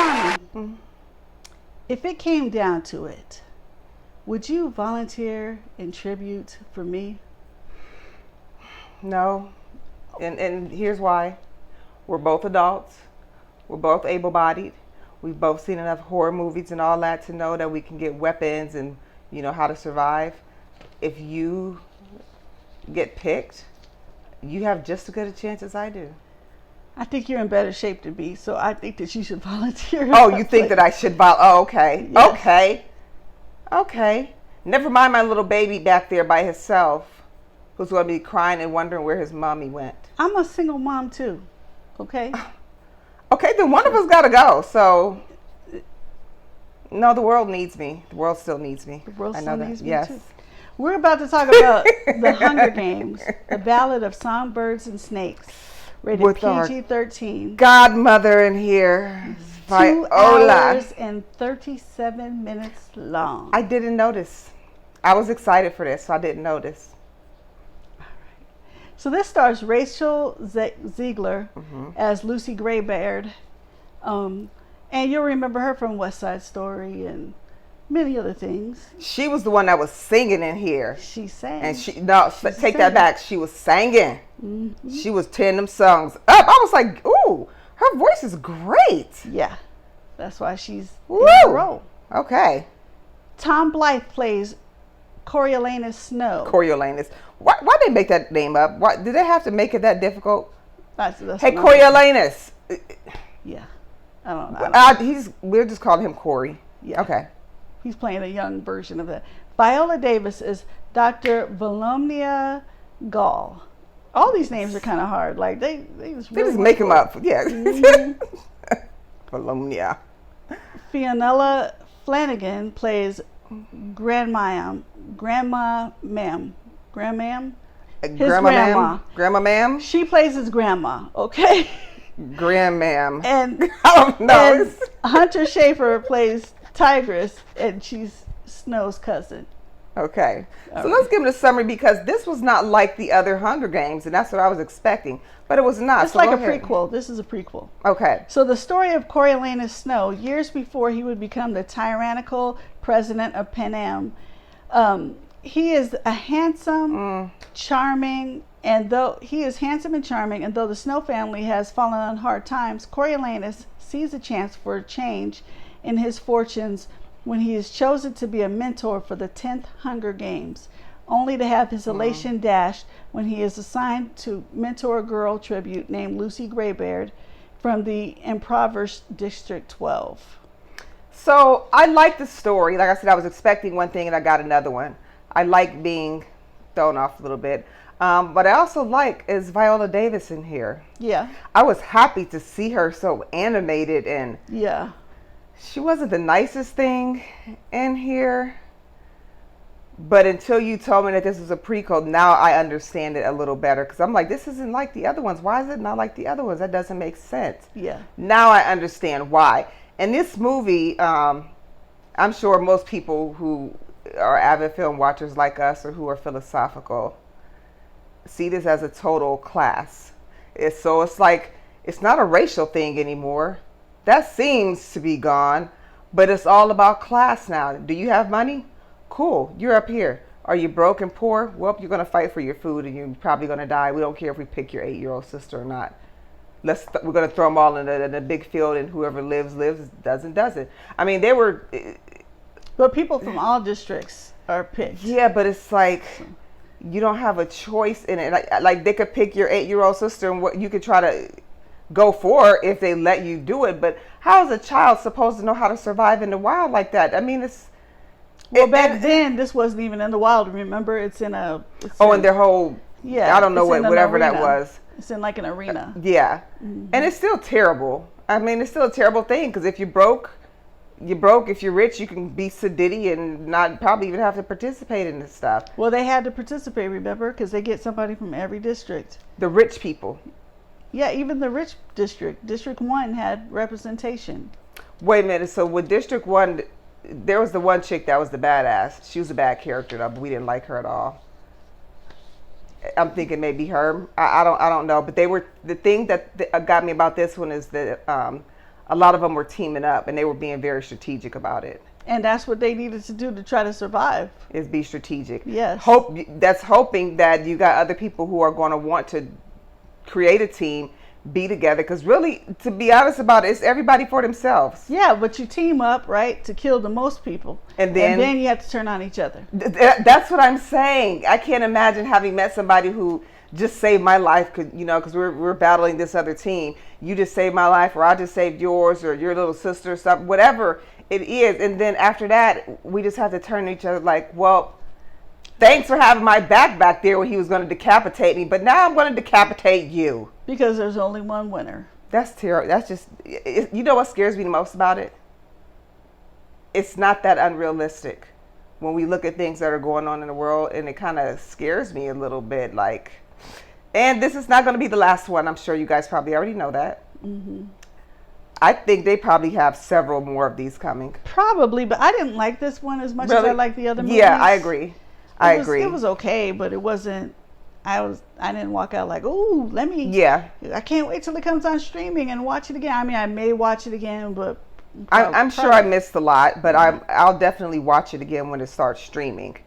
Thommi, if it came down to it, would you volunteer in tribute for me? No. And here's why. We're both adults. We're both able-bodied. We've both seen enough horror movies and all that to know that we can get weapons and how to survive. If you get picked, you have just as good a chance as I do. I think you're in better shape than me, so I think that you should volunteer. Oh, you think that I should Oh, okay. Yes. Okay. Never mind my little baby back there by himself, who's going to be crying and wondering where his mommy went. I'm a single mom too, okay? Okay, then one of us got to go. So, no, the world needs me. The world still needs me. The world I still know needs that. me Yes. too. We're about to talk about The Hunger Games, the Ballad of Songbirds and Snakes, rated With our PG-13. godmother in here. 2 hours and 37 minutes long. I didn't notice. I was excited for this, so I didn't notice. So this stars Rachel Ziegler as Lucy Graybeard. And you'll remember her from West Side Story and many other things. She was the one that was singing in here. She sang. And take that back. She was singing. Mm-hmm. She was tearing them songs up. I was like, ooh, her voice is great. Yeah. That's why she's Woo! in the role. Okay. Tom Blythe plays Coriolanus Snow. Coriolanus. Why they make that name up? Why did they have to make it that difficult? That's Hey, Coriolanus. Yeah. I don't know. We're just calling him Corey. Yeah. Okay. He's playing a young version of that. Viola Davis is Dr. Volumnia Gall. All these names are kind of hard. Like they just make them up. Yeah. Mm-hmm. Volumnia. Fionella Flanagan plays Grandma Ma'am. Grandma Ma'am. She plays his grandma. Okay. Grandma'am. And I don't know. And Hunter Schafer plays Tigress, and she's Snow's cousin. Okay. So let's give it a summary, because this was not like the other Hunger Games, and that's what I was expecting. But it was not. It's like a prequel. This is a prequel. Okay. So the story of Coriolanus Snow, years before he would become the tyrannical president of Panem. He is a handsome, charming, and though the Snow family has fallen on hard times, Coriolanus sees a chance for a change in his fortunes when he is chosen to be a mentor for the 10th Hunger Games, only to have his elation dashed when he is assigned to mentor a girl tribute named Lucy Graybeard from the impoverished District 12. So I like the story. Like I said, I was expecting one thing and I got another one. I like being thrown off a little bit. But I also like is Viola Davis in here. Yeah. I was happy to see her so animated, and yeah, she wasn't the nicest thing in here. But until you told me that this was a prequel, now I understand it a little better, because I'm like, this isn't like the other ones. Why is it not like the other ones? That doesn't make sense. Yeah. Now I understand why. And this movie, I'm sure most people who are avid film watchers like us, or who are philosophical, see this as a total class. It's like, it's not a racial thing anymore. That seems to be gone, but it's all about class now. Do you have money? Cool, you're up here. Are you broke and poor? Well, you're going to fight for your food, and you're probably going to die. We don't care if we pick your 8-year-old sister or not. We're going to throw them all in a big field, and whoever lives, doesn't. I mean, they were... But people from all districts are picked. Yeah, but it's like, you don't have a choice in it. Like they could pick your 8-year-old sister, and what you could try to go for if they let you do it. But how is a child supposed to know how to survive in the wild like that? I mean, it's... Well, back then, this wasn't even in the wild. Remember, it's in a... in their whole... Yeah, I don't know whatever that was. It's in like an arena. Yeah. Mm-hmm. And it's still terrible. I mean, it's still a terrible thing, because if you're broke. If you're rich, you can be sedity and not probably even have to participate in this stuff. Well, they had to participate, remember, because they get somebody from every district. The rich people. Yeah, even the rich district. District 1 had representation. Wait a minute. So with District 1, there was the one chick that was the badass. She was a bad character, though, but we didn't like her at all. I'm thinking maybe her. I don't know. But they were, the thing that got me about this one is that a lot of them were teaming up, and they were being very strategic about it. And that's what they needed to do to try to survive. Is be strategic. Yes. That's hoping that you got other people who are going to want to create a team, be together. Because really, to be honest about it, it's everybody for themselves. Yeah, but you team up, right, to kill the most people. And then you have to turn on each other. That's what I'm saying. I can't imagine having met somebody who just saved my life, because we're battling this other team. You just saved my life, or I just saved yours, or your little sister, or something, whatever it is. And then after that, we just have to turn to each other like, well, thanks for having my back there when he was going to decapitate me, but now I'm going to decapitate you. Because there's only one winner. That's terrible. That's just, you know what scares me the most about it? It's not that unrealistic when we look at things that are going on in the world, and it kind of scares me a little bit, like, and this is not going to be the last one. I'm sure you guys probably already know that. Mm-hmm. I think they probably have several more of these coming. Probably, but I didn't like this one as much as I like the other movies. Yeah, I agree. I agree. It was okay, but it wasn't. I didn't walk out like, ooh, let me. Yeah. I can't wait till it comes on streaming and watch it again. I mean, I may watch it again, but I'm sure I missed a lot, but I'll definitely watch it again when it starts streaming.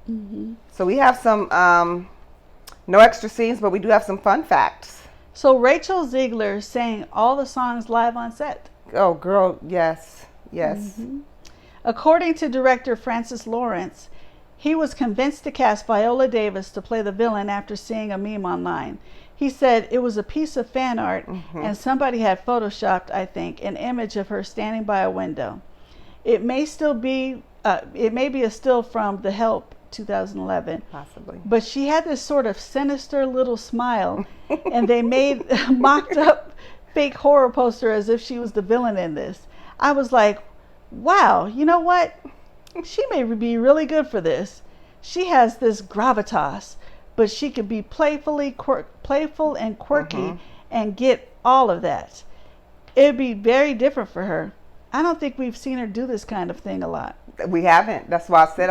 Mm-hmm. So we have some no extra scenes, but we do have some fun facts. So Rachel Ziegler sang all the songs live on set. Oh, girl, yes. Mm-hmm. According to director Francis Lawrence, he was convinced to cast Viola Davis to play the villain after seeing a meme online. He said it was a piece of fan art, and somebody had photoshopped, I think, an image of her standing by a window. It may be a still from The Help 2011. Possibly. But she had this sort of sinister little smile, and they made a mocked up fake horror poster as if she was the villain in this. I was like, wow, you know what? She may be really good for this. She has this gravitas, but she could be playful and quirky and get all of that. It'd be very different for her. I don't think we've seen her do this kind of thing a lot. We haven't. That's why I said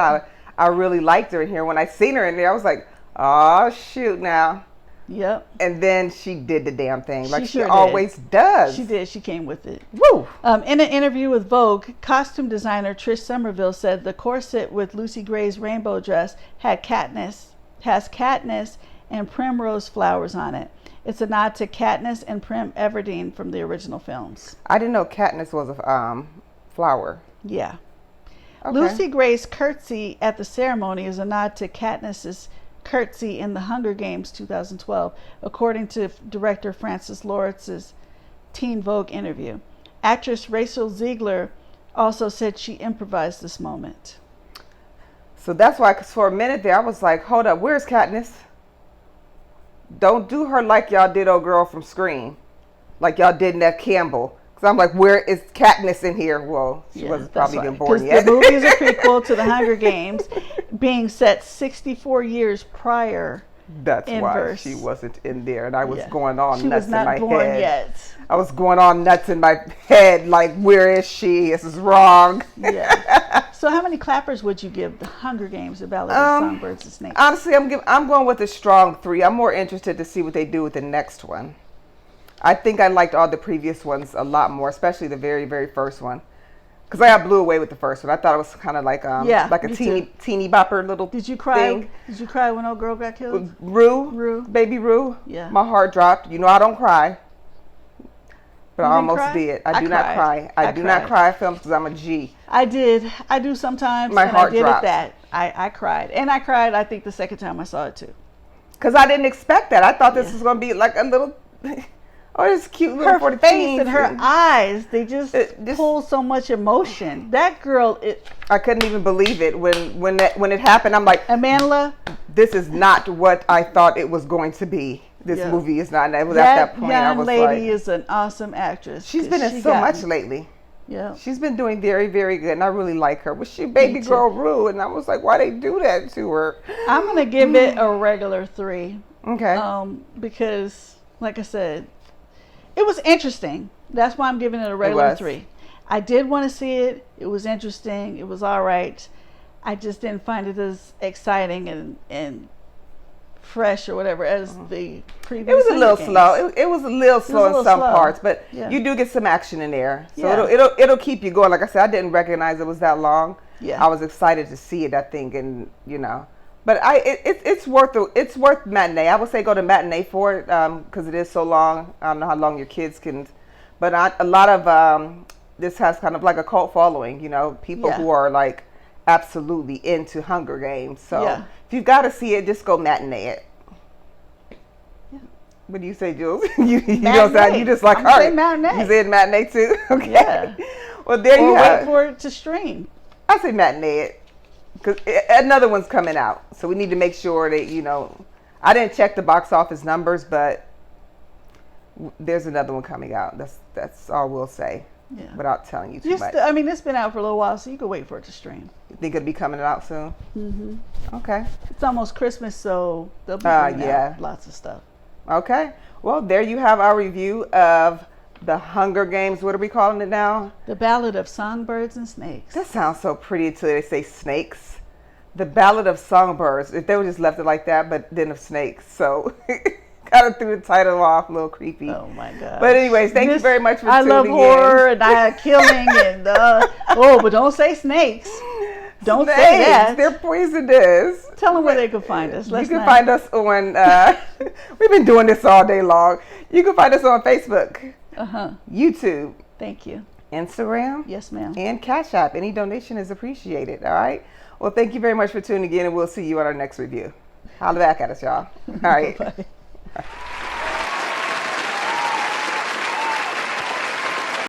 I really liked her in here. When I seen her in there, I was like, oh, shoot now. Yep. And then she did the damn thing like she sure always does. She did. She came with it. Woo! In an interview with Vogue, costume designer Trish Somerville said the corset with Lucy Gray's rainbow dress has Katniss and primrose flowers on it. It's a nod to Katniss and Prim Everdeen from the original films. I didn't know Katniss was a flower. Yeah. Okay. Lucy Gray's curtsy at the ceremony is a nod to Katniss's curtsy in The Hunger Games 2012, according to director Francis Lawrence's Teen Vogue interview. Actress Rachel Ziegler also said she improvised this moment. So that's why, because for a minute there, I was like, hold up, where's Katniss? Don't do her like y'all did old girl from Scream. Like y'all did Neve Campbell. Because I'm like, where is Katniss in here? Well, she wasn't probably even born yet. The movie is a prequel to The Hunger Games, being set 64 years prior. That's why she wasn't in there. And I was going on she nuts was not in my born head. Yet. I was going on nuts in my head, like, where is she? This is wrong. Yeah. So how many clappers would you give The Hunger Games, The Ballad of Songbirds and Snakes? Honestly, I'm going with a strong 3. I'm more interested to see what they do with the next one. I think I liked all the previous ones a lot more, especially the very, very first one. Because I blew away with the first one. I thought it was kind of like like a teeny bopper little Did you cry? thing. Did you cry when old girl got killed? Rue, baby Rue. Yeah. My heart dropped. You know I don't cry. But I almost cry? did. I do not cry. I do not cry at films because I'm a G. I did. I do sometimes. My heart I did dropped. At that. I cried. And I cried, I think, the second time I saw it, too. Because I didn't expect that. I thought this was going to be like a little... Oh, this cute little her face and her eyes, they just pull so much emotion. That girl, I couldn't even believe it when it happened. I'm like, Amandla, this is not what I thought it was going to be. This movie is not. And it was at that point I was like, that young lady is an awesome actress. She's been in so much lately. Yeah, she's been doing very, very good, and I really like her. Was she baby girl Rue? And I was like, why they do that to her? I'm gonna give it a regular 3. Okay. Because, like I said, it was interesting. That's why I'm giving it a regular 3. I did want to see it. It was interesting. It was all right. I just didn't find it as exciting and fresh or whatever as the previous. It was a little Hunger slow. Games. It was a little slow in little some slow. parts, but Yeah. you do get some action in there, so Yeah. it'll keep you going. Like I said, I didn't recognize it was that long. Yeah. I was excited to see it. I think, and but it's worth matinee. I would say go to matinee for it because it is so long. I don't know how long your kids can, but a lot of this has kind of like a cult following. People Yeah. who are like absolutely into Hunger Games. So Yeah. if you've got to see it, just go matinee it. What do you say, Jules? you don't sound, you just like, I'm all saying right. matinee. You said matinee too? Okay. Yeah. Well, there Or you wait have. for it to stream. I say matinee it because another one's coming out, so we need to make sure that I didn't check the box office numbers, but there's another one coming out. That's all we'll say. Yeah. Without telling you too much. I mean, it's been out for a little while, so you can wait for it to stream. You think it'll be coming out soon? Mm-hmm. Okay. It's almost Christmas, so they'll be bringing yeah. out lots of stuff. Okay. Well, there you have our review of the Hunger Games. What are we calling it now? The Ballad of Songbirds and Snakes. That sounds so pretty until they say snakes. The Ballad of Songbirds. If they would just left it like that, but then of snakes. So kind of threw the title off, a little creepy. Oh my God. But anyways, thank you very much for tuning in. I love horror and killing and but don't say snakes. Don't Snakes, say that. they're poisonous. Tell them where they can find us. You can find us on, we've been doing this all day long. You can find us on Facebook, YouTube, Thank you. Instagram, Yes, ma'am. and Cash App. Any donation is appreciated, all right? Well, thank you very much for tuning in, and we'll see you on our next review. Holla back at us, y'all. All right. Bye.